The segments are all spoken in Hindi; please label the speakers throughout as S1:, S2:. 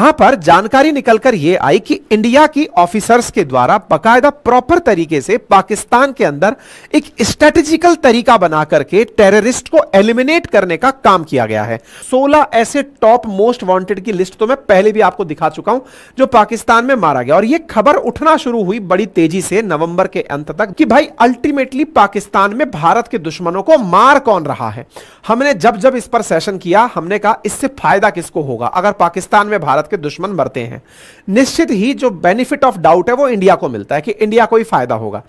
S1: यहां पर जानकारी निकलकर यह आई कि इंडिया की ऑफिसर्स के द्वारा बाकायदा प्रॉपर तरीके से पाकिस्तान के अंदर एक स्ट्रेटेजिकल तरीका बना करके टेररिस्ट को एलिमिनेट करने का काम किया गया है। 16 ऐसे टॉप मोस्ट वांटेड की लिस्ट तो मैं पहले भी आपको दिखा चुका हूं जो पाकिस्तान में मारा गया, और यह खबर उठना शुरू हुई बड़ी तेजी से नवंबर के अंत तक कि भाई अल्टीमेटली पाकिस्तान में भारत के दुश्मनों को मार कौन रहा है। हमने जब जब इस पर सेशन किया हमने कहा इससे फायदा किसको होगा अगर पाकिस्तान में भारत के दुश्मन मरते हैं। निश्चित ही जो बेनिफिट ऑफ डाउट है वो इंडिया को मिलता है कि इंडिया को ही फायदा होगा।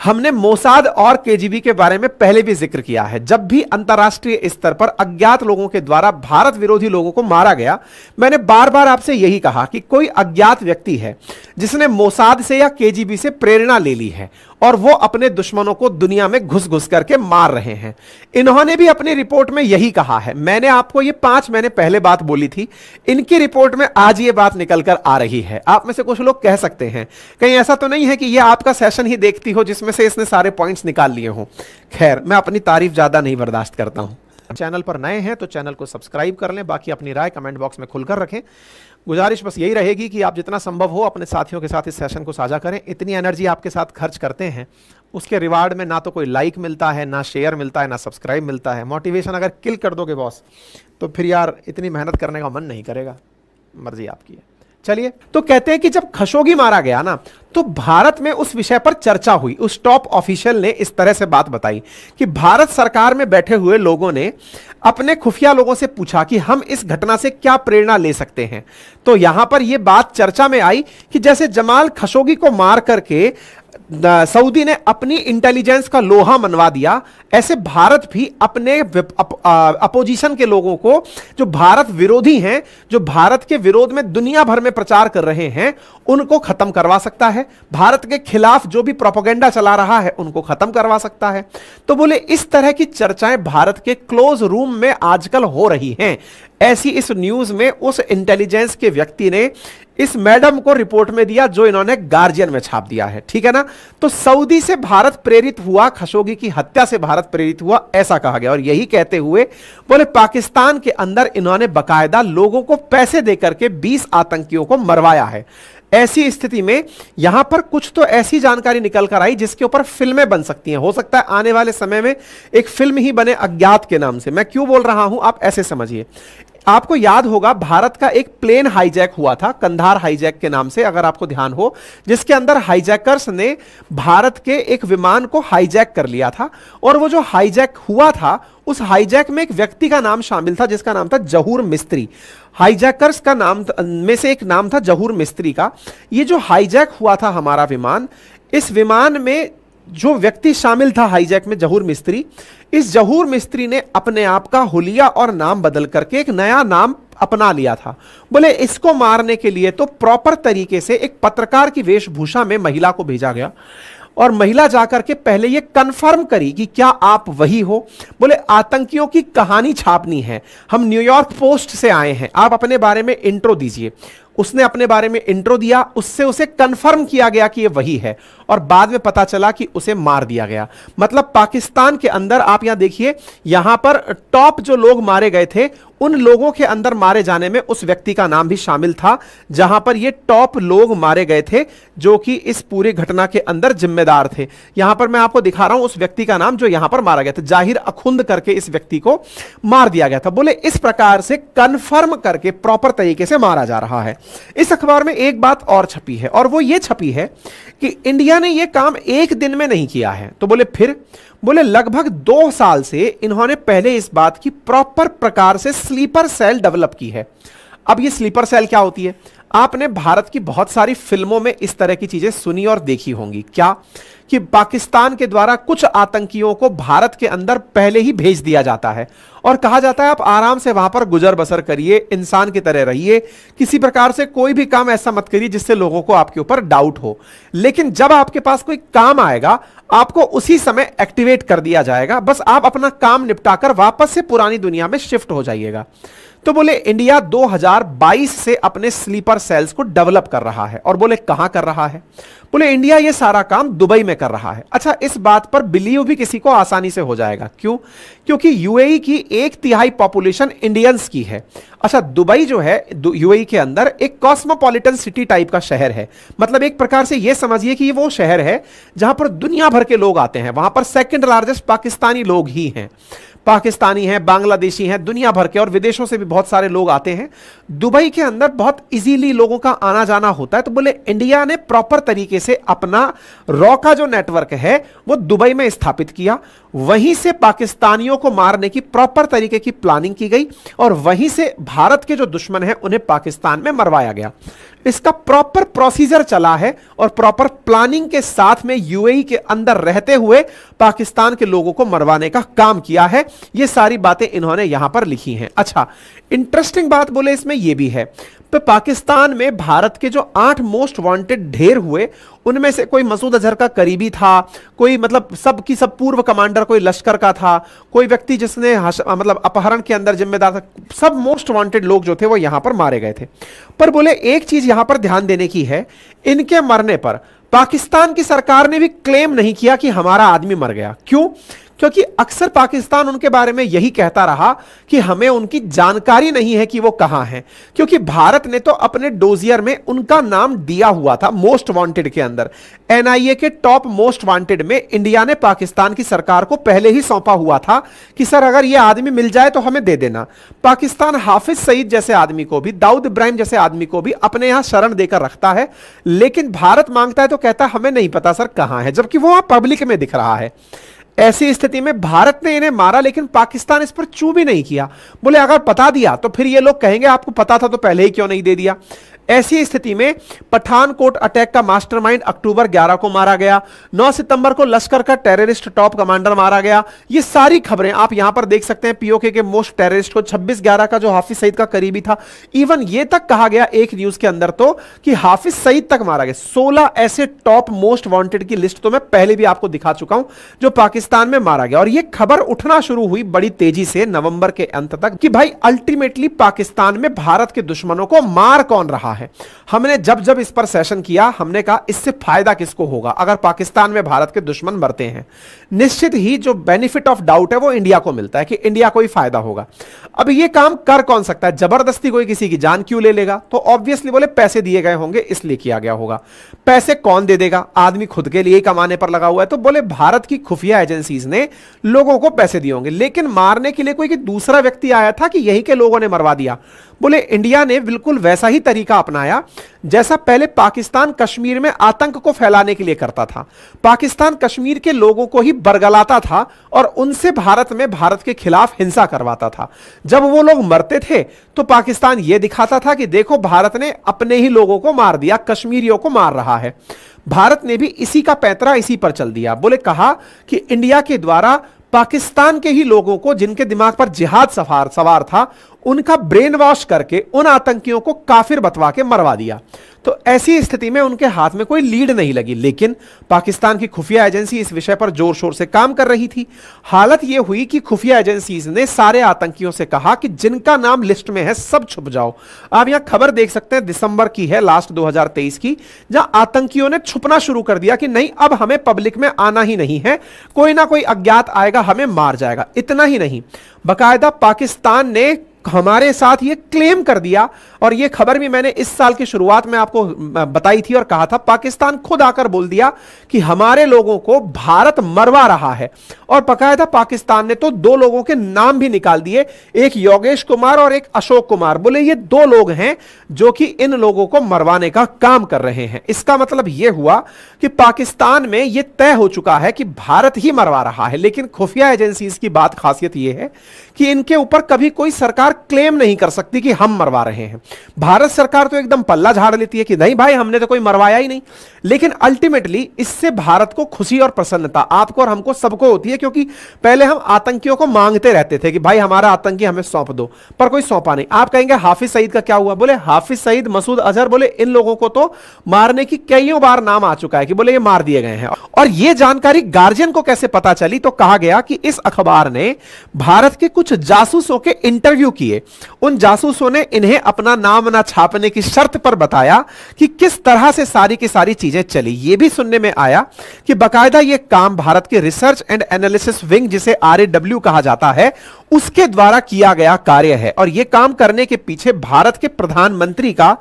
S1: हमने मोसाद और केजीबी के बारे में पहले भी जिक्र किया है। जब भी अंतरराष्ट्रीय स्तर पर अज्ञात लोगों के द्वारा भारत विरोधी लोगों को मारा गया, मैंने बार बार आपसे यही कहा कि कोई अज्ञात व्यक्ति है जिसने मोसाद से या केजीबी से प्रेरणा ले ली है और वो अपने दुश्मनों को दुनिया में घुस घुस करके मार रहे हैं। इन्होंने भी अपनी रिपोर्ट में यही कहा है। मैंने आपको ये 5 महीने पहले बात बोली थी, इनकी रिपोर्ट में आज ये बात निकलकर आ रही है। आप में से कुछ लोग कह सकते हैं कहीं ऐसा तो नहीं है कि ये आपका सेशन ही देखती हो जिसमें से इसने सारे पॉइंट्स निकाल लिए हो। खैर, मैं अपनी तारीफ ज्यादा नहीं बर्दाश्त करता हूं। चैनल पर नए हैं तो चैनल को सब्सक्राइब कर लें, बाकी अपनी राय कमेंट बॉक्स में खुलकर रखें। गुजारिश बस यही रहेगी कि आप जितना संभव हो अपने साथियों के साथ इस सेशन को साझा करें। इतनी एनर्जी आपके साथ खर्च करते हैं, उसके रिवार्ड में ना तो कोई लाइक मिलता है, ना शेयर मिलता है, ना सब्सक्राइब मिलता है। मोटिवेशन अगर किल कर दोगे बॉस तो फिर यार इतनी मेहनत करने का मन नहीं करेगा। मर्जी आपकी है। चलिए, तो कहते हैं कि जब खशोगी मारा गया ना तो भारत में उस विषय पर चर्चा हुई। उस टॉप ऑफिशियल ने इस तरह से बात बताई कि भारत सरकार में बैठे हुए लोगों ने अपने खुफिया लोगों से पूछा कि हम इस घटना से क्या प्रेरणा ले सकते हैं। तो यहां पर यह बात चर्चा में आई कि जैसे जमाल खशोगी को मार करके सऊदी ने अपनी इंटेलिजेंस का लोहा मनवा दिया, ऐसे भारत भी अपने अपोजिशन के लोगों को, जो भारत विरोधी हैं, जो भारत के विरोध में दुनिया भर में प्रचार कर रहे हैं, उनको खत्म करवा सकता है। भारत के खिलाफ जो भी प्रोपेगेंडा चला रहा है उनको खत्म करवा सकता है। तो बोले इस तरह की चर्चाएं भारत के क्लोज रूम में आजकल हो रही हैं। ऐसी इस न्यूज में उस इंटेलिजेंस के व्यक्ति ने इस मैडम को रिपोर्ट में दिया जो इन्होंने गार्जियन में छाप दिया है। ठीक है ना। तो सऊदी से भारत प्रेरित हुआ, खशोगी की हत्या से भारत प्रेरित हुआ, ऐसा कहा गया। और यही कहते हुए बोले पाकिस्तान के अंदर इन्होंने बकायदा लोगों को पैसे देकर के 20 आतंकियों को मरवाया है। ऐसी स्थिति में यहां पर कुछ तो ऐसी जानकारी निकल कर आई जिसके ऊपर फिल्में बन सकती हैं। हो सकता है आने वाले समय में एक फिल्म ही बने अज्ञात के नाम से। मैं क्यों बोल रहा हूं आप ऐसे समझिए। आपको याद होगा भारत का एक प्लेन हाईजैक हुआ था, कंधार हाईजैक के नाम से, अगर आपको ध्यान हो, जिसके अंदर हाईजैकर्स ने भारत के एक विमान को हाईजैक कर लिया था। और वो जो हाईजैक हुआ था उस हाईजैक में एक व्यक्ति का नाम शामिल था जिसका नाम था जहूर मिस्त्री। हाईजैकर्स का नाम में से एक नाम था जहूर मिस्त्री का। ये जो हाईजैक हुआ था हमारा विमान, इस विमान में जो व्यक्ति शामिल था हाईजैक में, जहूर मिस्त्री, इस जहूर मिस्त्री ने अपने आप का हुलिया और नाम बदल करके एक नया नाम अपना लिया था। बोले इसको मारने के लिए तो प्रॉपर तरीके से एक पत्रकार की वेशभूषा में महिला को भेजा गया और महिला जाकर के पहले ये कंफर्म करी कि क्या आप वही हो। बोले आतंकियों की कहानी छापनी है, हम न्यूयॉर्क पोस्ट से आए हैं, आप अपने बारे में इंट्रो दीजिए। उसने अपने बारे में इंट्रो दिया, उससे उसे कंफर्म किया गया कि ये वही है और बाद में पता चला कि उसे मार दिया गया। मतलब पाकिस्तान के अंदर आप यहां देखिए, यहां पर टॉप जो लोग मारे गए थे उन लोगों के अंदर मारे जाने में उस व्यक्ति का नाम भी शामिल था, जहां पर ये टॉप लोग मारे गए थे जो कि इस पूरी घटना के अंदर जिम्मेदार थे। यहां पर मैं आपको दिखा रहा हूं उस व्यक्ति का नाम जो यहां पर मारा गया था, जाहिर अखुंद करके इस व्यक्ति को मार दिया गया था। बोले इस प्रकार से कंफर्म करके प्रॉपर तरीके से मारा जा रहा है। इस अखबार में एक बात और छपी है और वो ये छपी है कि इंडिया ने यह काम एक दिन में नहीं किया है। तो बोले फिर, बोले लगभग 2 साल से इन्होंने पहले इस बात की प्रॉपर प्रकार से स्लीपर सेल डेवलप की है। अब ये स्लीपर सेल क्या होती है? आपने भारत की बहुत सारी फिल्मों में इस तरह की चीजें सुनी और देखी होंगी। क्या कि पाकिस्तान के द्वारा कुछ आतंकियों को भारत के अंदर पहले ही भेज दिया जाता है और कहा जाता है आप आराम से वहां पर गुजर बसर करिए, इंसान की तरह रहिए, किसी प्रकार से कोई भी काम ऐसा मत करिए जिससे लोगों को आपके ऊपर डाउट हो। लेकिन जब आपके पास कोई काम आएगा आपको उसी समय एक्टिवेट कर दिया जाएगा, बस आप अपना काम निपटाकर वापस से पुरानी दुनिया में शिफ्ट हो जाइएगा। तो बोले इंडिया 2022 से अपने स्लीपर सेल्स को डेवलप कर रहा है। और बोले कहां कर रहा है? बोले इंडिया ये सारा काम दुबई में कर रहा है। अच्छा, इस बात पर बिलीव भी किसी को आसानी से हो जाएगा। क्यों? क्योंकि यूएई की 1/3 पॉपुलेशन इंडियंस की है। अच्छा, दुबई जो है यूएई के अंदर एक कॉस्मोपॉलिटन सिटी टाइप का शहर है। मतलब एक प्रकार से यह समझिए कि ये वो शहर है जहां पर दुनिया भर के लोग आते हैं। वहां पर सेकंड लार्जेस्ट पाकिस्तानी लोग ही हैं। पाकिस्तानी हैं, बांग्लादेशी हैं, दुनिया भर के और विदेशों से भी बहुत सारे लोग आते हैं। दुबई के अंदर बहुत इजीली लोगों का आना जाना होता है। तो बोले इंडिया ने प्रॉपर तरीके से अपना रॉ का जो नेटवर्क है वो दुबई में स्थापित किया। वहीं से पाकिस्तानियों को मारने की प्रॉपर तरीके की प्लानिंग की गई और वहीं से भारत के जो दुश्मन हैं उन्हें पाकिस्तान में मरवाया गया। इसका प्रॉपर प्रोसीजर चला है और प्रॉपर प्लानिंग के साथ में यूएई के अंदर रहते हुए पाकिस्तान के लोगों को मरवाने का काम किया है। ये सारी बातें इन्होंने यहां पर लिखी हैं। अच्छा, इंटरेस्टिंग बात बोले इसमें यह भी है, तो पाकिस्तान में भारत के जो 8 मोस्ट वांटेड ढेर हुए उनमें से कोई मसूद अजहर का करीबी था, कोई मतलब सब की सब पूर्व कमांडर कोई लश्कर का था, कोई व्यक्ति जिसने मतलब अपहरण के अंदर जिम्मेदार था। सब मोस्ट वांटेड लोग जो थे वो यहां पर मारे गए थे। पर बोले एक चीज यहां पर ध्यान देने की है, इनके मरने पर पाकिस्तान की सरकार ने भी क्लेम नहीं किया कि हमारा आदमी मर गया। क्यों? क्योंकि अक्सर पाकिस्तान उनके बारे में यही कहता रहा कि हमें उनकी जानकारी नहीं है कि वो कहां हैं, क्योंकि भारत ने तो अपने डोजियर में उनका नाम दिया हुआ था मोस्ट वांटेड के अंदर। एनआईए के टॉप मोस्ट वांटेड में इंडिया ने पाकिस्तान की सरकार को पहले ही सौंपा हुआ था कि सर अगर ये आदमी मिल जाए तो हमें दे देना। पाकिस्तान हाफिज सईद जैसे आदमी को भी, दाऊद इब्राहिम जैसे आदमी को भी अपने यहां शरण देकर रखता है, लेकिन भारत मांगता है तो कहता है हमें नहीं पता सर कहां है, जबकि वो वहां पब्लिक में दिख रहा है। ऐसी स्थिति में भारत ने इन्हें मारा लेकिन पाकिस्तान इस पर चू भी नहीं किया। बोले अगर बता दिया तो फिर ये लोग कहेंगे आपको पता था तो पहले ही क्यों नहीं दे दिया। ऐसी स्थिति में पठानकोट अटैक का मास्टरमाइंड अक्टूबर 11 को मारा गया। 9 सितंबर को लश्कर का टेररिस्ट टॉप कमांडर मारा गया। ये सारी खबरें आप यहां पर देख सकते हैं। पीओके के मोस्ट टेररिस्ट को 26/11 का जो हाफिज सईद का करीबी था, इवन ये तक कहा गया एक न्यूज के अंदर तो कि हाफिज सईद तक मारा गया। 16 ऐसे टॉप मोस्ट वांटेड की लिस्ट तो मैं पहले भी आपको दिखा चुका हूं जो पाकिस्तान में मारा गया। और ये खबर उठना शुरू हुई बड़ी तेजी से नवंबर के अंत तक कि भाई अल्टीमेटली पाकिस्तान में भारत के दुश्मनों को मार कौन रहा है। हमने जब जब इस पर सेशन किया हमने कहा इससे फायदा किसको होगा अगर पाकिस्तान में भारत के दुश्मन मरते हैं। निश्चित ही जो बेनिफिट ऑफ डाउट है वो इंडिया को मिलता है कि इंडिया को ही फायदा होगा। अब ये काम कर कौन सकता है? जबरदस्ती कोई किसी की जान क्यों ले लेगा? तो ऑब्वियसली बोले पैसे दिए गए होंगे इसलिए किया गया होगा। पैसे कौन दे देगा? आदमी खुद के लिए कमाने पर लगा हुआ है। तो बोले भारत की खुफिया एजेंसीज ने लोगों को पैसे दिए होंगे, लेकिन मारने के लिए कोई दूसरा व्यक्ति आया था कि यही के लोगों ने मरवा दिया। बोले इंडिया ने बिल्कुल वैसा ही तरीका अपनाया जैसा पहले पाकिस्तान कश्मीर में आतंक को फैलाने के लिए करता था। पाकिस्तान कश्मीर के लोगों को ही बरगलाता था और उनसे भारत में भारत के खिलाफ हिंसा करवाता था। जब वो लोग मरते थे तो पाकिस्तान यह दिखाता था कि देखो भारत ने अपने ही लोगों को मार दिया, कश्मीरियों को मार रहा है। भारत ने भी इसी का पैंतरा इसी पर चल दिया। बोले कहा कि इंडिया के द्वारा पाकिस्तान के ही लोगों को जिनके दिमाग पर जिहाद सवार था उनका ब्रेन वॉश करके उन आतंकियों को काफिर बतवा के मरवा दिया। तो ऐसी स्थिति में उनके हाथ में कोई लीड नहीं लगी, लेकिन पाकिस्तान की खुफिया एजेंसी इस विषय पर जोर शोर से काम कर रही थी। हालत यह हुई कि खुफिया एजेंसीज ने सारे आतंकियों से कहा कि जिनका नाम लिस्ट में है सब छुप जाओ। आप यहां खबर देख सकते हैं, दिसंबर की है, लास्ट 2023 की, जहां आतंकियों ने छुपना शुरू कर दिया कि नहीं अब हमें पब्लिक में आना ही नहीं है, कोई ना कोई अज्ञात आएगा हमें मार जाएगा। इतना ही नहीं, बाकायदा पाकिस्तान ने हमारे साथ ये क्लेम कर दिया, और ये खबर भी मैंने इस साल की शुरुआत में आपको बताई थी और कहा था, पाकिस्तान खुद आकर बोल दिया कि हमारे लोगों को भारत मरवा रहा है। और बाकायदा पाकिस्तान ने तो 2 लोगों के नाम भी निकाल दिए, एक योगेश कुमार और एक अशोक कुमार। बोले ये 2 लोग हैं जो कि इन लोगों को मरवाने का काम कर रहे हैं। इसका मतलब यह हुआ कि पाकिस्तान में यह तय हो चुका है कि भारत ही मरवा रहा है। लेकिन खुफिया एजेंसीज की बात खासियत यह है कि इनके ऊपर कभी कोई सरकार क्लेम नहीं कर सकती कि हम मरवा रहे हैं। भारत सरकार तो एकदम पल्ला झाड़ लेती है कि नहीं भाई हमने तो कोई मरवाया ही नहीं। लेकिन अल्टीमेटली इससे भारत को खुशी और प्रसन्नता आपको और हमको सबको होती है, क्योंकि पहले हम आतंकियों को मांगते रहते थे कि भाई हमारा आतंकी हमें सौंप दो, पर कोई सौंपा नहीं। आप कहेंगे हाफिज सईद का क्या हुआ? बोले हाफिज सईद, मसूद अजहर, बोले इन लोगों को तो मारने की कईयों बार नाम आ चुका है कि बोले ये मार दिए गए हैं। और यह जानकारी गार्जियन को कैसे पता चली? तो कहा गया कि इस अखबार ने भारत के कुछ कुछ जासूसों के इंटरव्यू किए। उन जासूसों ने इन्हें अपना नाम ना छापने की शर्त पर बताया कि किस तरह से सारी की सारी चीजें चली। यह भी सुनने में आया कि बकायदा यह काम भारत के रिसर्च एंड एनालिसिस विंग, जिसे RAW कहा जाता है, उसके द्वारा किया गया कार्य है। और यह काम करने के पीछे भारत के प्रधानमंत्री का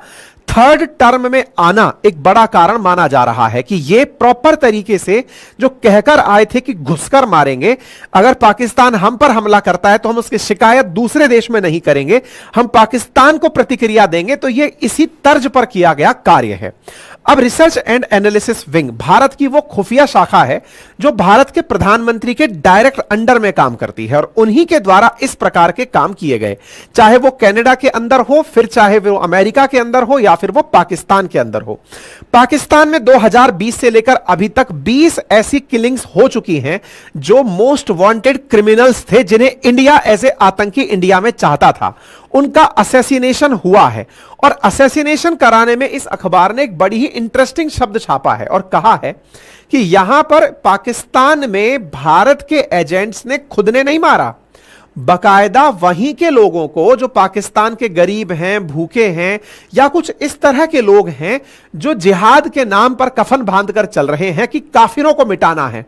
S1: थर्ड टर्म में आना एक बड़ा कारण माना जा रहा है कि यह प्रॉपर तरीके से जो कहकर आए थे कि घुसकर मारेंगे, अगर पाकिस्तान हम पर हमला करता है तो हम उसकी शिकायत दूसरे देश में नहीं करेंगे, हम पाकिस्तान को प्रतिक्रिया देंगे, तो यह इसी तर्ज पर किया गया कार्य है। अब research and analysis wing Bharat की वो खुफिया शाखा है जो भारत के प्रधानमंत्री के डायरेक्ट अंडर में काम करती है, और उन्हीं के द्वारा इस प्रकार के काम किए गए, चाहे वो कनाडा के अंदर हो, फिर चाहे वो अमेरिका के अंदर हो, या फिर वो पाकिस्तान के अंदर हो। पाकिस्तान में 2020 से लेकर अभी तक 20 ऐसी किलिंग्स हो चुकी हैं जो मोस्ट वांटेड क्रिमिनल्स थे, जिन्हें इंडिया एज ए आतंकी इंडिया में चाहता था, उनका असैसिनेशन हुआ है। और असैसिनेशन कराने में इस अखबार ने एक बड़ी ही इंटरेस्टिंग शब्द छापा है और कहा है कि यहां पर पाकिस्तान में भारत के एजेंट्स ने खुद ने नहीं मारा, बकायदा वहीं के लोगों को जो पाकिस्तान के गरीब हैं, भूखे हैं, या कुछ इस तरह के लोग हैं जो जिहाद के नाम पर कफन बांधकर चल रहे हैं कि काफिरों को मिटाना है,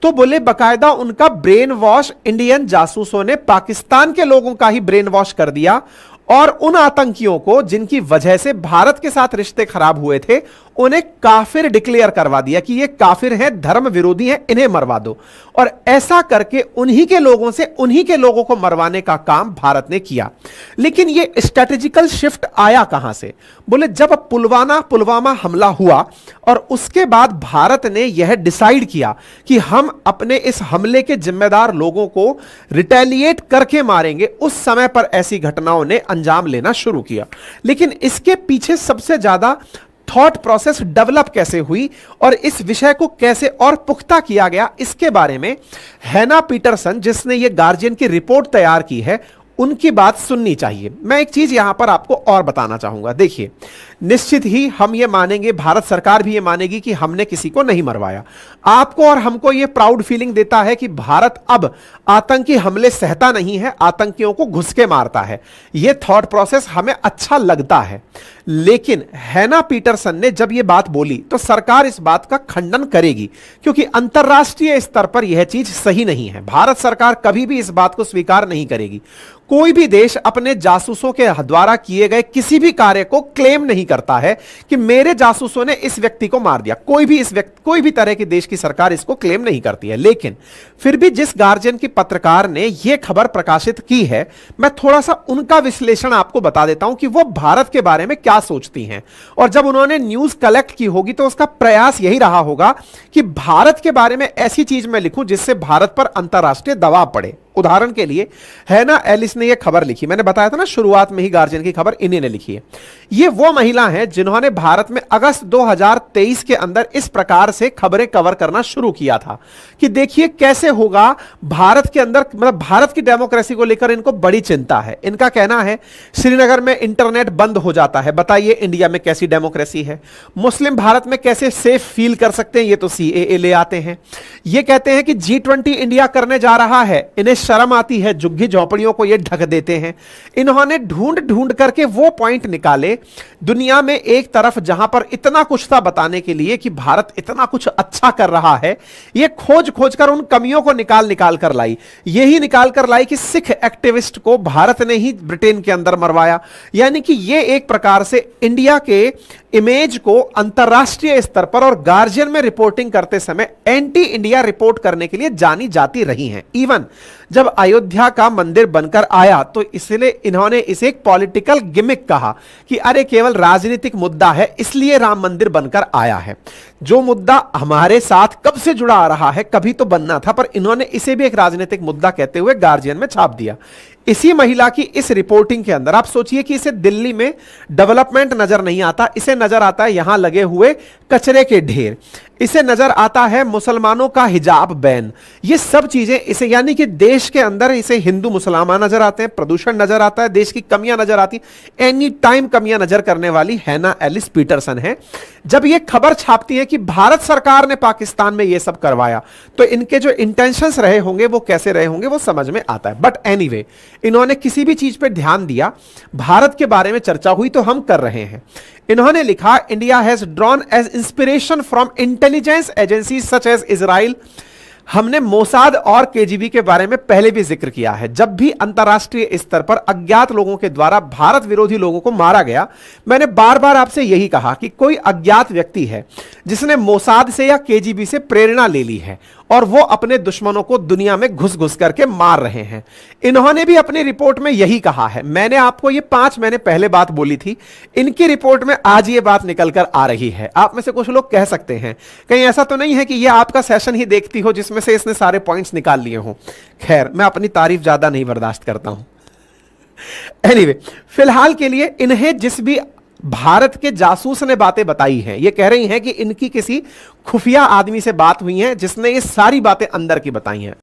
S1: तो बोले बकायदा उनका ब्रेन वॉश इंडियन जासूसों ने पाकिस्तान के लोगों का ही ब्रेन वॉश कर दिया, और उन आतंकियों को जिनकी वजह से भारत के साथ रिश्ते खराब हुए थे, उन्हें काफिर डिक्लेयर करवा दिया कि ये काफिर हैं, धर्म विरोधी हैं, इन्हें मरवा दो। और ऐसा करके उन्हीं के लोगों से उन्हीं के लोगों को मरवाने का काम भारत ने किया। लेकिन ये स्ट्रेटेजिकल शिफ्ट आया कहां से? बोले जब पुलवामा हमला हुआ और उसके बाद भारत ने यह डिसाइड किया कि हम अपने इस हमले के जिम्मेदार लोगों को रिटेलिएट करके मारेंगे, उस समय पर ऐसी घटनाओं ने अंजाम लेना शुरू किया। लेकिन इसके पीछे सबसे ज्यादा थॉट प्रोसेस डेवलप कैसे हुई और इस विषय को कैसे और पुख्ता किया गया, इसके बारे में हैना पीटरसन, जिसने ये गार्जियन की रिपोर्ट तैयार की है, उनकी बात सुननी चाहिए। मैं एक चीज यहां पर आपको और बताना चाहूंगा। देखिए, निश्चित ही हम ये मानेंगे, भारत सरकार भी ये मानेगी कि हमने किसी को नहीं मरवाया। आपको और हमको ये प्राउड फीलिंग देता है कि भारत अब आतंकी हमले सहता नहीं है, आतंकियों को घुस के मारता है। यह थॉट प्रोसेस हमें अच्छा लगता है। लेकिन हैना पीटरसन ने जब यह बात बोली तो सरकार इस बात का खंडन करेगी, क्योंकि अंतर्राष्ट्रीय स्तर पर यह चीज सही नहीं है। भारत सरकार कभी भी इस बात को स्वीकार नहीं करेगी। कोई भी देश अपने जासूसों के द्वारा किए गए किसी भी कार्य को क्लेम नहीं करता है कि मेरे जासूसों ने इस व्यक्ति को मार दिया। कोई भी तरह की देश की सरकार इसको क्लेम नहीं करती है। लेकिन फिर भी जिस गार्जियन की पत्रकार ने यह खबर प्रकाशित की है, मैं थोड़ा सा उनका विश्लेषण आपको बता देता हूं कि वो भारत के बारे में क्या सोचती हैं। और जब उन्होंने न्यूज कलेक्ट की होगी तो उसका प्रयास यही रहा होगा कि भारत के बारे में ऐसी चीज मैं लिखूं जिससे भारत पर अंतरराष्ट्रीय दबाव पड़े। उदाहरण के लिए हैना एलिस ने यह खबर लिखी, मैंने बताया था ना शुरुआत में ही गार्जियन की खबर इन्हीं ने लिखी है। यह वो महिला है जिन्होंने भारत में अगस्त 2023 के अंदर इस प्रकार से खबरें कवर करना शुरू किया था कि देखिए कैसे होगा भारत के अंदर, मतलब भारत की डेमोक्रेसी को लेकर इनको बड़ी चिंता है। इनका कहना है श्रीनगर में इंटरनेट बंद हो जाता है, बताइए इंडिया में कैसी डेमोक्रेसी है। मुस्लिम भारत में कैसे सेफ फील कर सकते हैं, ये तो CAA ले आते हैं। ये कहते हैं कि G20 इंडिया करने जा रहा है, इन्हें शर्म आती है, झुग्गी झोपड़ियों को ये ढक देते हैं। इन्होंने ढूंढ करके वो पॉइंट निकाले दुनिया में, एक तरफ जहां पर इतना कुछ था बताने के लिए कि भारत इतना कुछ अच्छा कर रहा है, ये खोज कर उन कमियों को निकाल कर लाई। यही निकाल कर लाई कि सिख एक्टिविस्ट को भारत ने ही ब्रिटेन के अंदर मरवाया। यानी कि ये एक प्रकार से इंडिया के इमेज को अंतरराष्ट्रीय स्तर पर और गार्जियन में रिपोर्टिंग करते समय एंटी इंडिया रिपोर्ट करने के लिए जानी जाती रही हैं। इवन जब अयोध्या का मंदिर बनकर आया तो इसलिए इन्होंने इसे एक पॉलिटिकल गिमिक कहा कि अरे केवल राजनीतिक मुद्दा है इसलिए राम मंदिर बनकर आया है। जो मुद्दा हमारे साथ कब से जुड़ा आ रहा है, कभी तो बनना था, पर इन्होंने इसे भी एक राजनीतिक मुद्दा कहते हुए गार्जियन में छाप दिया। इसी महिला की इस रिपोर्टिंग के अंदर आप सोचिए कि इसे दिल्ली में डेवलपमेंट नजर नहीं आता, इसे नजर आता है यहां लगे हुए कचरे के ढेर, इसे नजर आता है मुसलमानों का हिजाब बैन, ये सब चीजें इसे, यानी कि देश के अंदर इसे हिंदू मुसलमान नजर आते हैं, प्रदूषण नजर आता है, देश की कमियां नजर आती, एनी टाइम कमियां नजर करने वाली हैना एलिस पीटरसन है। जब ये खबर छापती है कि भारत सरकार ने पाकिस्तान में ये सब करवाया, तो इनके जो इंटेंशंस रहे होंगे वो कैसे रहे होंगे वो समझ में आता है। बट एनीवे, इन्होंने किसी भी चीज पे ध्यान दिया, भारत के बारे में चर्चा हुई तो हम कर रहे हैं। इन्होंने लिखा, India has drawn as inspiration from intelligence agency such as Israel. हमने मोसाद और केजीबी के बारे में पहले भी जिक्र किया है। जब भी अंतरराष्ट्रीय स्तर पर अज्ञात लोगों के द्वारा भारत विरोधी लोगों को मारा गया, मैंने बार बार आपसे यही कहा कि कोई अज्ञात व्यक्ति है जिसने मोसाद से या केजीबी से प्रेरणा ले ली है और वो अपने दुश्मनों को दुनिया में घुस घुस करके मार रहे हैं। इन्होंने भी अपनी रिपोर्ट में यही कहा है। मैंने आपको ये 5 महीने पहले बात बोली थी, इनकी रिपोर्ट में आज ये बात निकल कर आ रही है। आप में से कुछ लोग कह सकते हैं कहीं ऐसा तो नहीं है कि ये आपका सेशन ही देखती हो जिसमें से इसने सारे पॉइंट्स निकाल लिए हों। खैर, मैं अपनी तारीफ ज्यादा नहीं बर्दाश्त करता हूं। एनीवे, फिलहाल के लिए इन्हें जिस भी भारत के जासूस ने बातें बताई हैं, ये कह रही हैं कि इनकी किसी खुफिया आदमी से बात हुई है जिसने ये सारी बातें अंदर की बताई हैं।